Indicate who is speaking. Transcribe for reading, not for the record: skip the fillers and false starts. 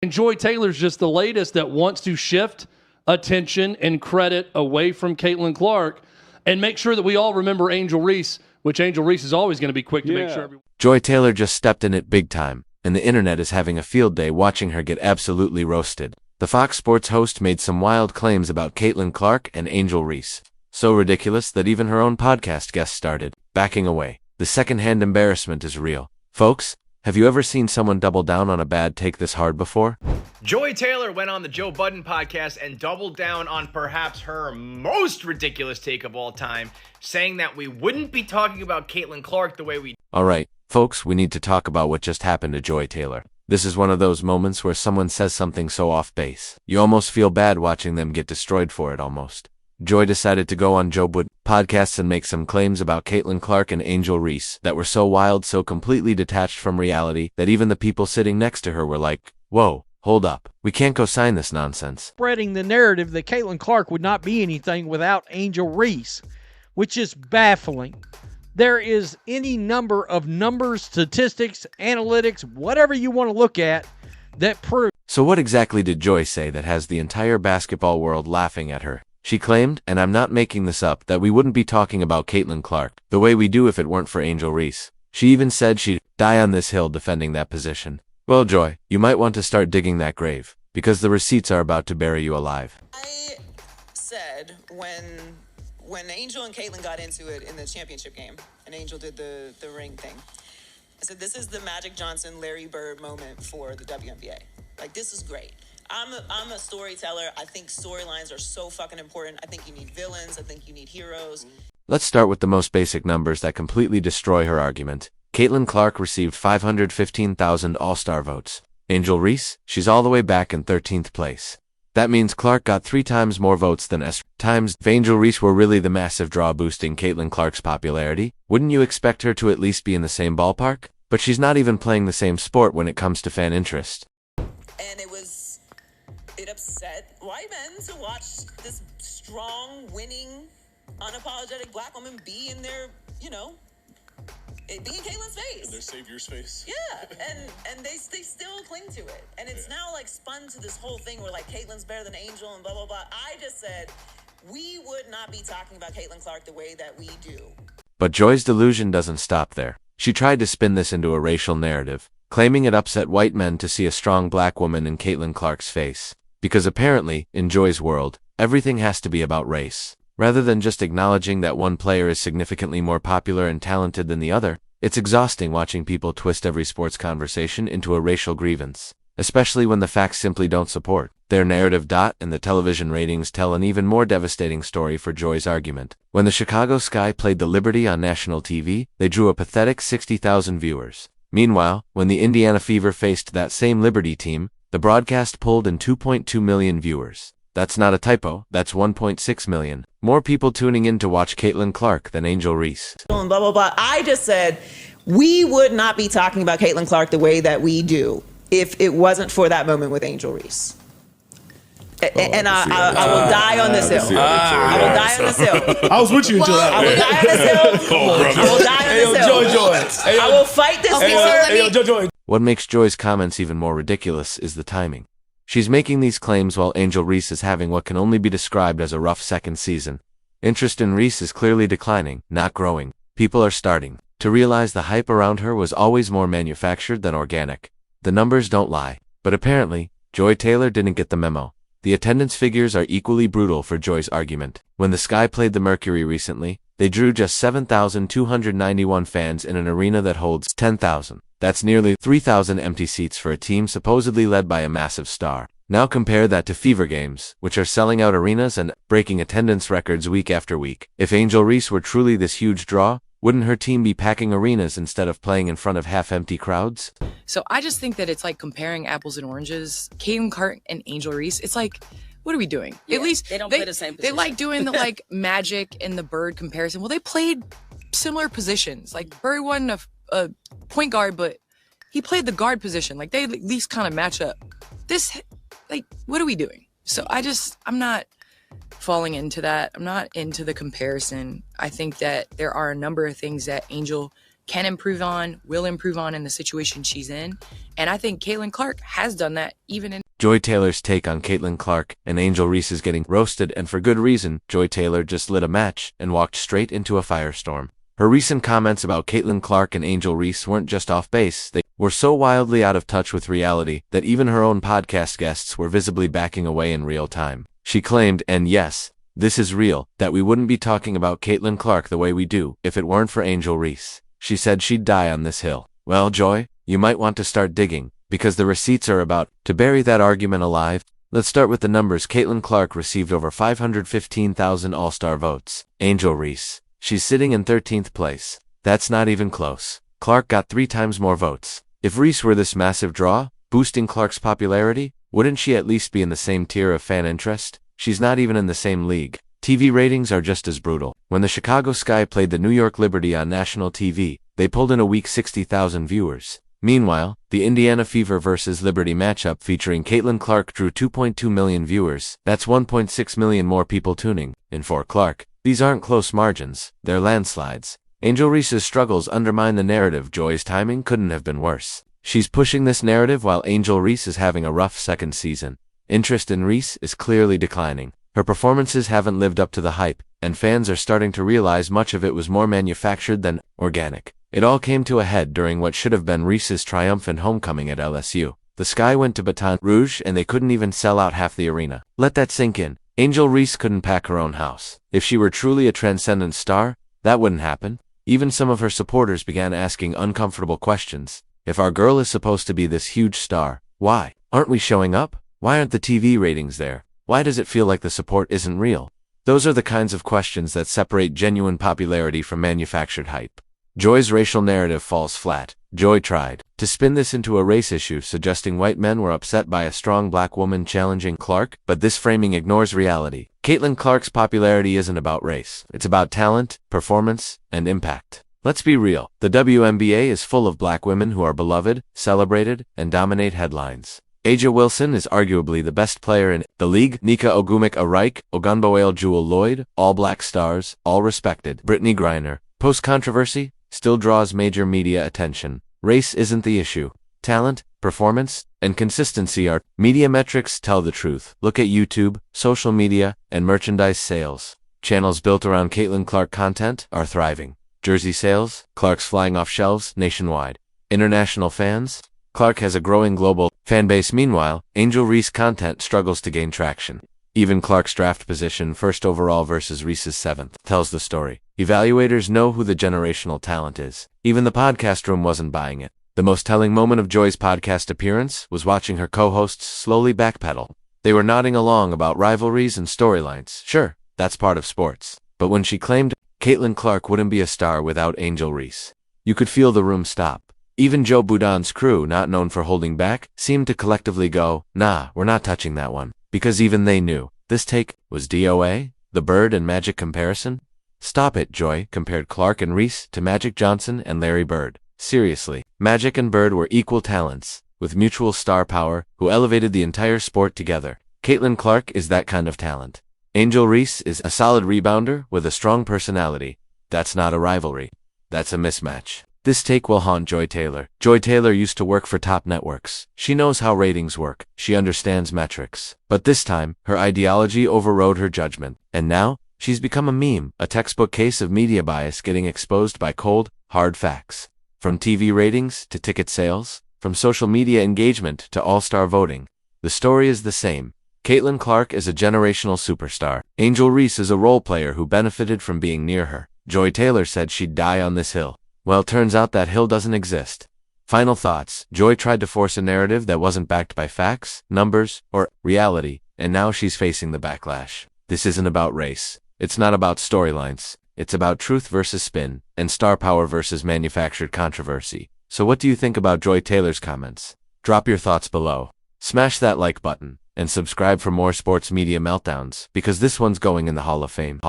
Speaker 1: And Joy Taylor's just the latest that wants to shift attention and credit away from Caitlin Clark and make sure that we all remember Angel Reese, which Angel Reese is always going to be quick to make sure everyone.
Speaker 2: Joy Taylor just stepped in it big time, and the internet is having a field day watching her get absolutely roasted. The Fox Sports host made some wild claims about Caitlin Clark and Angel Reese. So ridiculous that even her own podcast guest started backing away. The secondhand embarrassment is real. Folks, have you ever seen someone double down on a bad take this hard before?
Speaker 3: Joy Taylor went on the Joe Budden podcast and doubled down on perhaps her most ridiculous take of all time, saying that we wouldn't be talking about Caitlin Clark the way we...
Speaker 2: All right, folks, we need to talk about what just happened to Joy Taylor. This is one of those moments where someone says something so off base. You almost feel bad watching them get destroyed for it almost. Joy decided to go on Joe Budden podcasts and make some claims about Caitlin Clark and Angel Reese that were so wild, so completely detached from reality, that even the people sitting next to her were like, whoa, hold up. We can't go sign this nonsense.
Speaker 4: Spreading the narrative that Caitlin Clark would not be anything without Angel Reese, which is baffling. There is any number of numbers, statistics, analytics, whatever you want to look at that prove.
Speaker 2: So what exactly did Joy say that has the entire basketball world laughing at her? She claimed, and I'm not making this up, that we wouldn't be talking about Caitlin Clark the way we do if it weren't for Angel Reese. She even said she'd die on this hill defending that position. Well, Joy, you might want to start digging that grave, because the receipts are about to bury you alive.
Speaker 5: I said when Angel and Caitlin got into it in the championship game, and Angel did the ring thing, I said this is the Magic Johnson, Larry Bird moment for the WNBA. Like, this is great. I'm a storyteller. I think storylines are so fucking important. I think you need villains. I think you need heroes.
Speaker 2: Let's start with the most basic numbers that completely destroy her argument. Caitlin Clark received 515,000 All-Star votes. Angel Reese, she's all the way back in 13th place. That means Clark got 3 times more votes than S times. If Angel Reese were really the massive draw boosting Caitlin Clark's popularity, wouldn't you expect her to at least be in the same ballpark? But she's not even playing the same sport when it comes to fan interest.
Speaker 5: And it upset white men to watch this strong, winning, unapologetic black woman be in their, be in Caitlin's face.
Speaker 6: In their savior's face.
Speaker 5: Yeah, and they still cling to it. And it's now like spun to this whole thing where like Caitlin's better than Angel and blah, blah, blah. I just said we would not be talking about Caitlin Clark the way that we do.
Speaker 2: But Joy's delusion doesn't stop there. She tried to spin this into a racial narrative, claiming it upset white men to see a strong black woman in Caitlin Clark's face. Because apparently, in Joy's world, everything has to be about race. Rather than just acknowledging that one player is significantly more popular and talented than the other, it's exhausting watching people twist every sports conversation into a racial grievance, especially when the facts simply don't support their narrative. And the television ratings tell an even more devastating story for Joy's argument. When the Chicago Sky played the Liberty on national TV, they drew a pathetic 60,000 viewers. Meanwhile, when the Indiana Fever faced that same Liberty team, the broadcast pulled in 2.2 million viewers. That's not a typo, that's 1.6 million. More people tuning in to watch Caitlin Clark than Angel Reese.
Speaker 5: Blah, blah, blah. I just said we would not be talking about Caitlin Clark the way that we do if it wasn't for that moment with Angel Reese. And I will die on this hill. I will die on this hill.
Speaker 6: I was with you until that.
Speaker 5: I will die on this hill. I will die on this hill. I will fight this war.
Speaker 2: What makes Joy's comments even more ridiculous is the timing. She's making these claims while Angel Reese is having what can only be described as a rough second season. Interest in Reese is clearly declining, not growing. People are starting to realize the hype around her was always more manufactured than organic. The numbers don't lie. But apparently, Joy Taylor didn't get the memo. The attendance figures are equally brutal for Joy's argument. When the Sky played the Mercury recently, they drew just 7,291 fans in an arena that holds 10,000. That's nearly 3,000 empty seats for a team supposedly led by a massive star. Now compare that to Fever games, which are selling out arenas and breaking attendance records week after week. If Angel Reese were truly this huge draw, wouldn't her team be packing arenas instead of playing in front of half-empty crowds?
Speaker 7: So I just think that it's like comparing apples and oranges. Caitlin Clark and Angel Reese, it's like, what are we doing?
Speaker 8: Yeah,
Speaker 7: at least
Speaker 8: they don't play the same position.
Speaker 7: They like doing the like Magic and the Bird comparison. Well, they played similar positions. Like Bird wasn't a point guard, but he played the guard position. Like they at least kind of match up. This, like, what are we doing? So I'm not falling into that. I'm not into the comparison. I think that there are a number of things that Angel can improve on, will improve on in the situation she's in. And I think Caitlin Clark has done that even in
Speaker 2: Joy Taylor's take on Caitlin Clark and Angel Reese is getting roasted, and for good reason. Joy Taylor just lit a match and walked straight into a firestorm. Her recent comments about Caitlin Clark and Angel Reese weren't just off base, they were so wildly out of touch with reality that even her own podcast guests were visibly backing away in real time. She claimed, and yes, this is real, that we wouldn't be talking about Caitlin Clark the way we do if it weren't for Angel Reese. She said she'd die on this hill. Well, Joy, you might want to start digging, because the receipts are about to bury that argument alive. Let's start with the numbers. Caitlin Clark received over 515,000 All-Star votes. Angel Reese, she's sitting in 13th place. That's not even close. Clark got 3 times more votes. If Reese were this massive draw, boosting Clark's popularity, wouldn't she at least be in the same tier of fan interest? She's not even in the same league. TV ratings are just as brutal. When the Chicago Sky played the New York Liberty on national TV, they pulled in a week 60,000 viewers. Meanwhile, the Indiana Fever vs. Liberty matchup featuring Caitlin Clark drew 2.2 million viewers. That's 1.6 million more people tuning in for Clark. These aren't close margins, they're landslides. Angel Reese's struggles undermine the narrative. Joy's timing couldn't have been worse. She's pushing this narrative while Angel Reese is having a rough second season. Interest in Reese is clearly declining. Her performances haven't lived up to the hype, and fans are starting to realize much of it was more manufactured than organic. It all came to a head during what should have been Reese's triumphant homecoming at LSU. The Sky went to Baton Rouge and they couldn't even sell out half the arena. Let that sink in. Angel Reese couldn't pack her own house. If she were truly a transcendent star, that wouldn't happen. Even some of her supporters began asking uncomfortable questions. If our girl is supposed to be this huge star, why aren't we showing up? Why aren't the TV ratings there? Why does it feel like the support isn't real? Those are the kinds of questions that separate genuine popularity from manufactured hype. Joy's racial narrative falls flat. Joy tried to spin this into a race issue, suggesting white men were upset by a strong black woman challenging Clark, but this framing ignores reality. Caitlin Clark's popularity isn't about race. It's about talent, performance, and impact. Let's be real. The WNBA is full of black women who are beloved, celebrated, and dominate headlines. Aja Wilson is arguably the best player in the league. Nika Ogwumike-Araike, Ogunbowale Jewell-Loyd, all black stars, all respected. Brittany Griner, post-controversy, still draws major media attention. Race isn't the issue. Talent, performance, and consistency are. Media metrics tell the truth. Look at YouTube, social media, and merchandise sales. Channels built around Caitlin Clark content are thriving. Jersey sales, Clark's flying off shelves nationwide. International fans, Clark has a growing global fan base. Meanwhile, Angel Reese content struggles to gain traction. Even Clark's draft position, first overall versus Reese's 7th, tells the story. Evaluators know who the generational talent is. Even the podcast room wasn't buying it. The most telling moment of Joy's podcast appearance was watching her co-hosts slowly backpedal. They were nodding along about rivalries and storylines. Sure, that's part of sports. But when she claimed Caitlin Clark wouldn't be a star without Angel Reese, you could feel the room stop. Even Joe Boudin's crew, not known for holding back, seemed to collectively go, nah, we're not touching that one. Because even they knew. This take was DOA? The Bird and Magic comparison? Stop it, Joy compared Clark and Reese to Magic Johnson and Larry Bird. Seriously, Magic and Bird were equal talents, with mutual star power, who elevated the entire sport together. Caitlin Clark is that kind of talent. Angel Reese is a solid rebounder with a strong personality. That's not a rivalry. That's a mismatch. This take will haunt Joy Taylor. Joy Taylor used to work for top networks. She knows how ratings work. She understands metrics. But this time, her ideology overrode her judgment. And now, she's become a meme, a textbook case of media bias getting exposed by cold, hard facts. From TV ratings to ticket sales, from social media engagement to all-star voting, the story is the same. Caitlin Clark is a generational superstar. Angel Reese is a role player who benefited from being near her. Joy Taylor said she'd die on this hill. Well, turns out that hill doesn't exist. Final thoughts. Joy tried to force a narrative that wasn't backed by facts, numbers, or reality, and now she's facing the backlash. This isn't about race. It's not about storylines. It's about truth versus spin, and star power versus manufactured controversy. So what do you think about Joy Taylor's comments? Drop your thoughts below. Smash that like button, and subscribe for more sports media meltdowns, because this one's going in the Hall of Fame.